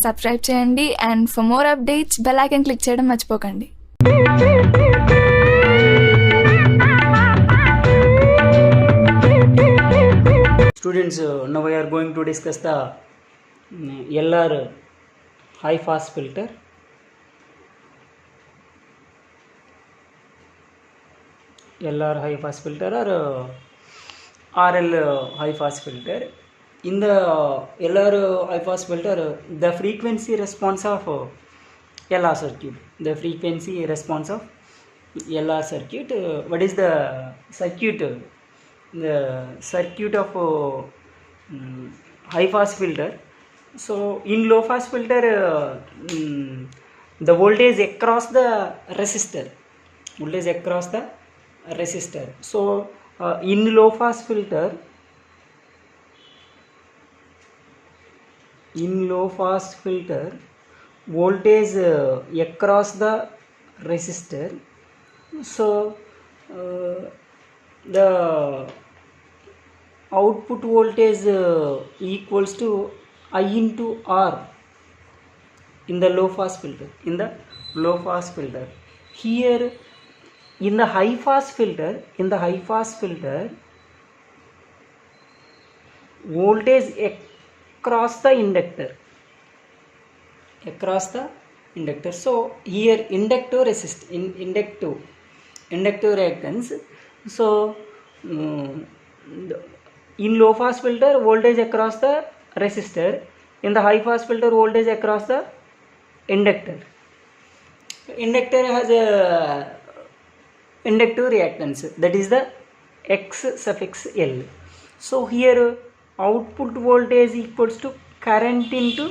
Subscribe చేయండి and for more updates bell icon click చేయడం మర్చిపోకండి. Students, now we are going to discuss the LR high pass filter. LR high pass filter or RL high pass filter. In the LR high pass filter, the frequency response of LR circuit. The frequency response of LR circuit. What is the circuit? The circuit of high pass filter. So in low pass filter, the voltage across the resistor. So in low pass filter, voltage across the resistor. So the output voltage equals to I into R in the low pass filter. Here in the high pass filter, voltage across the inductor. So here inductor reactance. So in low pass filter, voltage across the resistor. In the high pass filter, voltage across the inductor. Inductor has a inductive reactance, that is the X suffix L. So here output voltage equals to current into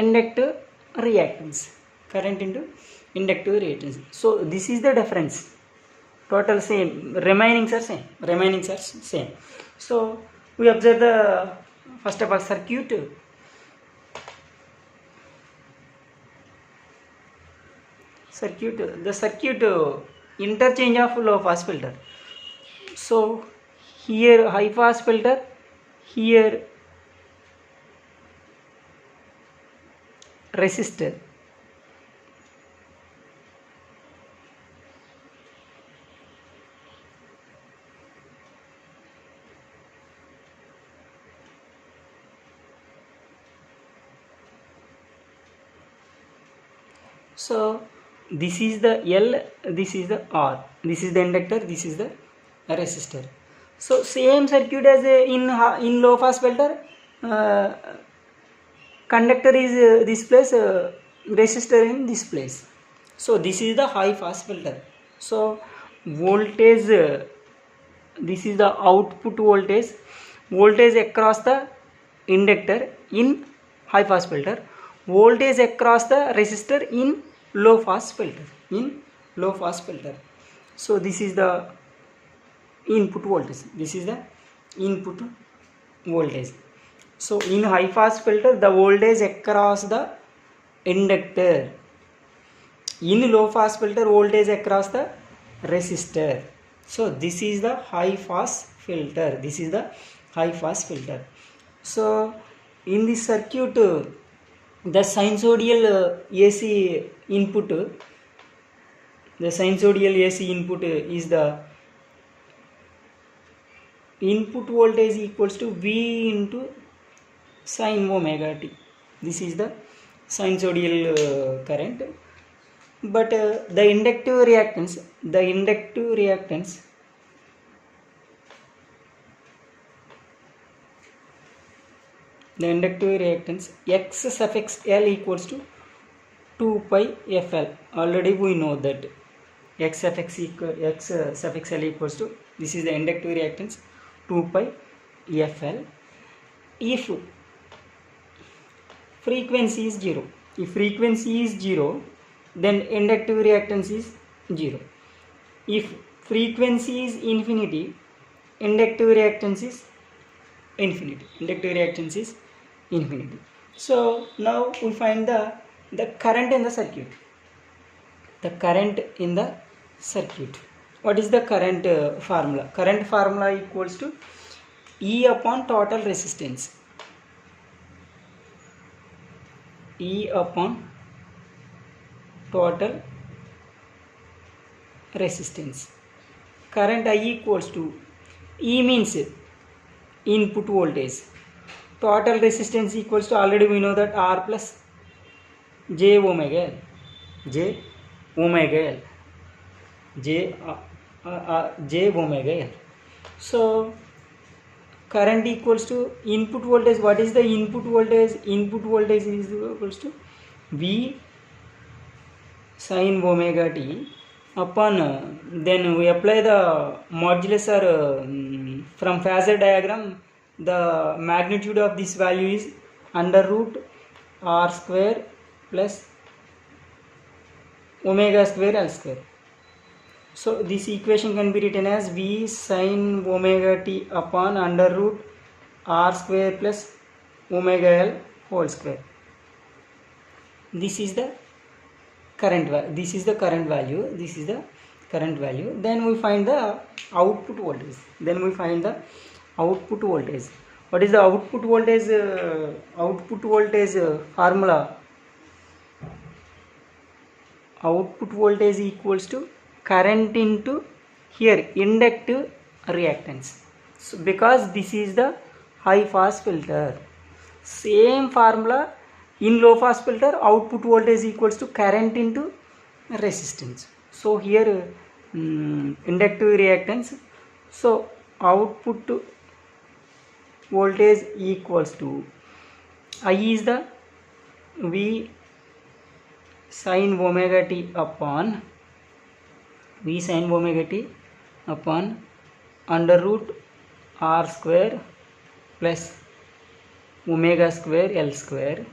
inductive reactance. So this is the difference. Total same, remainings are same. So we observe the first of all circuit. The circuit interchange of low pass filter. So here high pass filter, here resistor. So this is the L, this is the R, this is the inductor, this is the resistor. So same circuit as in low pass filter. Conductor is this place, resistor in this place. So this is the high pass filter. So voltage, this is the output voltage across the inductor in high pass filter, voltage across the resistor in low pass filter. So this is the input voltage. So in high pass filter, the voltage across the inductor. In low pass filter, voltage across the resistor. So this is the high pass filter. So in this circuit, the sinusoidal AC input, is the input voltage equals to V into sin omega t. This is the sinusoidal current. But the inductive reactance, X suffix L equals to 2 pi FL. Already we know that X suffix L equals to, this is the inductive reactance, 2 pi FL. If frequency is 0, then inductive reactance is 0. If frequency is infinity, inductive reactance is infinity. So now we find the current in the circuit. What is the current formula? Current formula equals to E upon total resistance. E upon total resistance. Current I equals to, E means input voltage, total resistance equals to, already we know that R plus J omega L, J omega L, J omega L. So current equals to input voltage. What is the input voltage? Input voltage is equals to V sin omega t upon, then we apply the modulus, or from phasor diagram, the magnitude of this value is under root R square plus omega square L square. So this equation can be written as V sin omega t upon under root R square plus omega L whole square. This is the current value. This is the current value. This is the current value. Then we find the output voltage. Then we find the output voltage. What is the output voltage? Output voltage formula. Output voltage equals to current into here inductive reactance. So because this is the high pass filter, same formula in low pass filter, output voltage equals to current into resistance. So here inductive reactance. So output voltage equals to, I is the V sin omega t upon V sin omega t upon under root R square plus omega square L square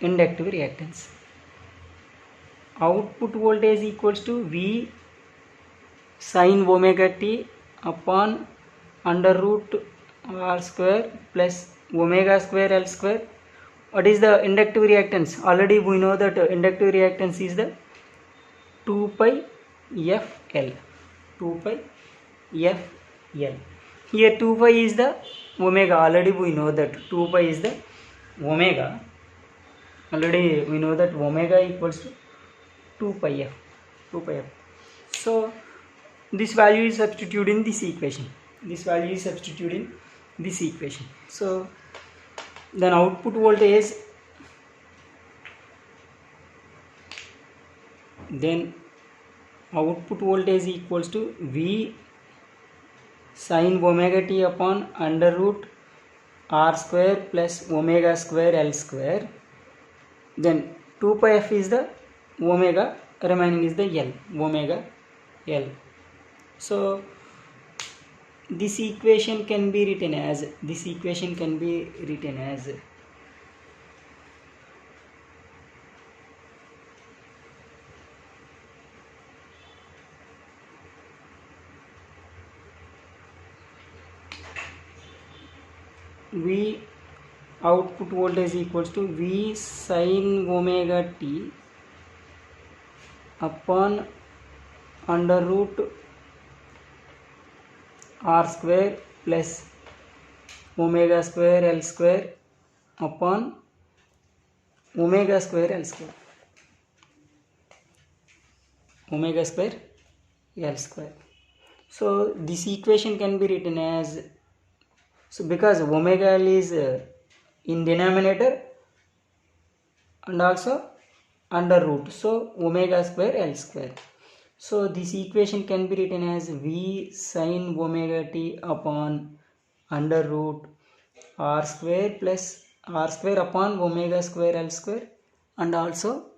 inductive reactance. Output voltage equals to V sin omega t upon under root R square plus omega square L square. What is the inductive reactance? Already we know that inductive reactance is the 2 pi FL. 2 pi FL. Here 2 pi is the omega. Already we know that 2 pi is the omega. Already we know that omega equals to 2 pi F. 2 pi F. So this value is substituted in this equation. This value is substituted in this equation. So then output voltage, equals to V sin omega t upon under root R square plus omega square L square. Then 2 pi F is the omega, remaining is the L, omega L. So this equation can be written as, V output voltage equals to V sin omega t upon under root R square plus omega square L square upon omega square L square. Omega square L square. So this equation can be written as, so because omega L is in denominator and also under root, so omega square L square. So this equation can be written as V sin omega t upon under root R square plus R square upon omega square L square, and also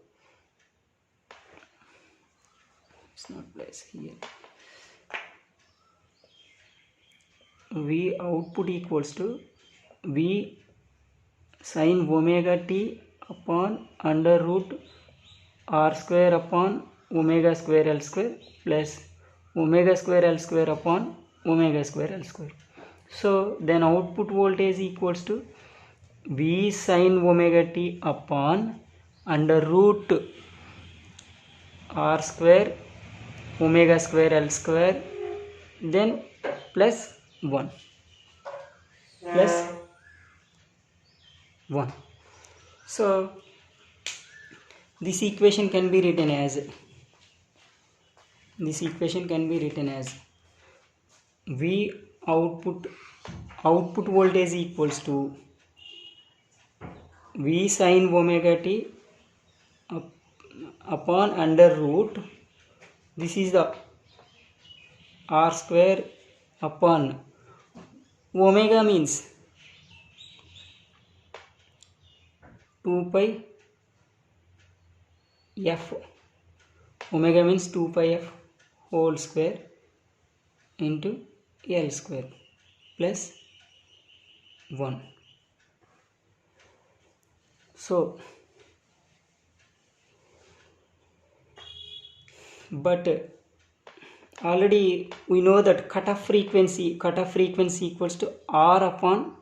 it's not placed here. V output equals to V sin omega t upon under root R square upon omega square L square plus omega square L square upon omega square L square. So then output voltage equals to V sin omega t upon under root R square omega square L square, then plus 1. So this equation can be written as V output voltage equals to V sin omega t upon under root, this is the R square upon omega means 2 pi f, omega means 2 pi f whole square into L square plus 1. So but already we know that cutoff frequency equals to R upon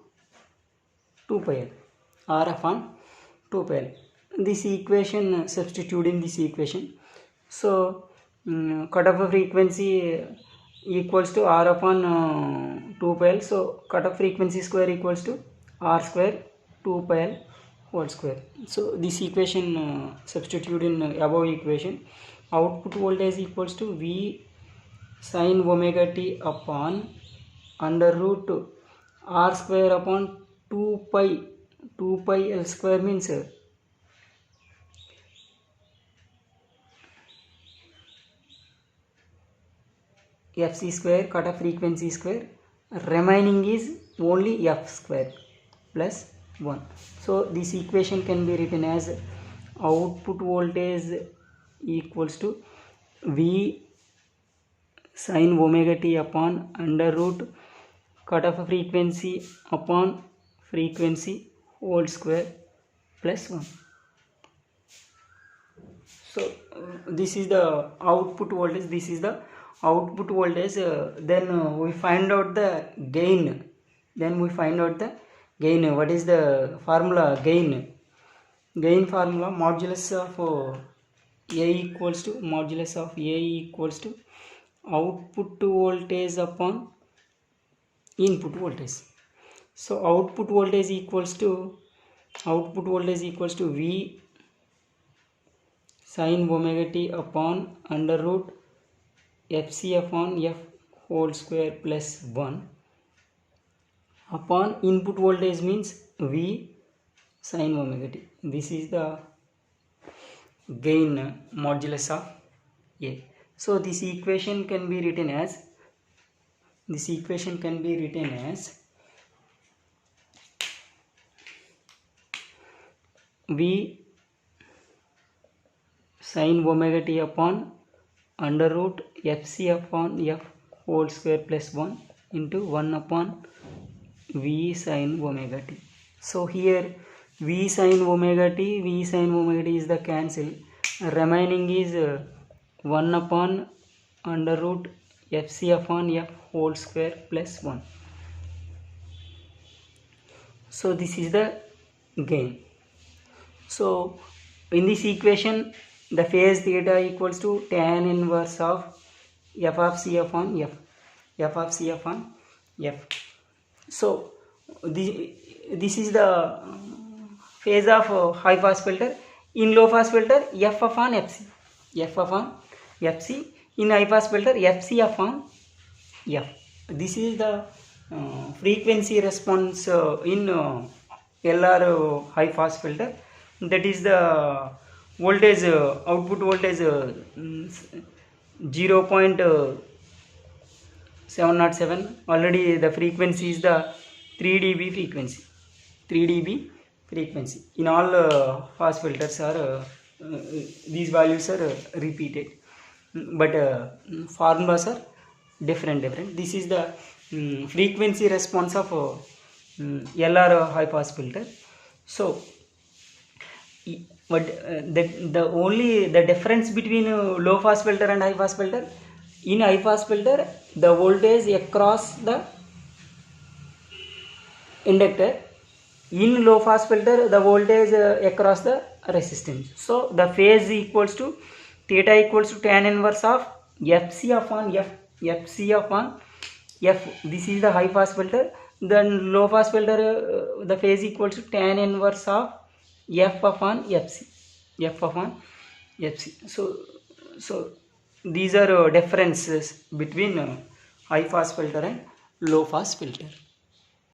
2 pi L. This equation, substitute in this equation. So cutoff frequency equals to R upon 2 pi L. So cutoff frequency square equals to R square 2 pi L whole square. So this equation substitute in above equation. Output voltage equals to V sin omega t upon under root R square upon 2 pi L square means Fc square, cutoff frequency square, remaining is only F square plus 1. So this equation can be written as output voltage equals to V sin omega t upon under root cutoff frequency upon frequency whole square plus 1. So this is the output voltage, then we find out the gain. What is the formula? Gain formula, modulus of A equals to output voltage upon input voltage. So output voltage equals to V sin omega t upon under root Fc upon F whole square plus 1 upon input voltage means V sin omega t. This is the gain modulus of A. So this equation can be written as V sin omega t upon under root Fc upon F whole square plus 1 into 1 upon V sin omega t. So here V sin omega t is the cancel. Remaining is 1 upon under root Fc upon F whole square plus 1. So this is the gain. So in this equation the phase theta equals to tan inverse of F of C upon F. So this is the phase of high pass filter. In low pass filter F upon Fc. In high pass filter Fc upon F. This is the frequency response in LR high pass filter. That is the voltage, output voltage 0.707. Already the frequency is the 3 dB frequency. In all pass filters are these values are repeated, but formulas are different. This is the frequency response of LR high pass filter. So but the difference between low pass filter and high pass filter, in high pass filter the voltage across the inductor, in low pass filter the voltage across the resistance. So the phase equals to theta equals to tan inverse of Fc upon F. This is the high pass filter. Then low pass filter the phase equals to tan inverse of F upon Fc, F upon Fc. So these are differences between high pass filter and low pass filter.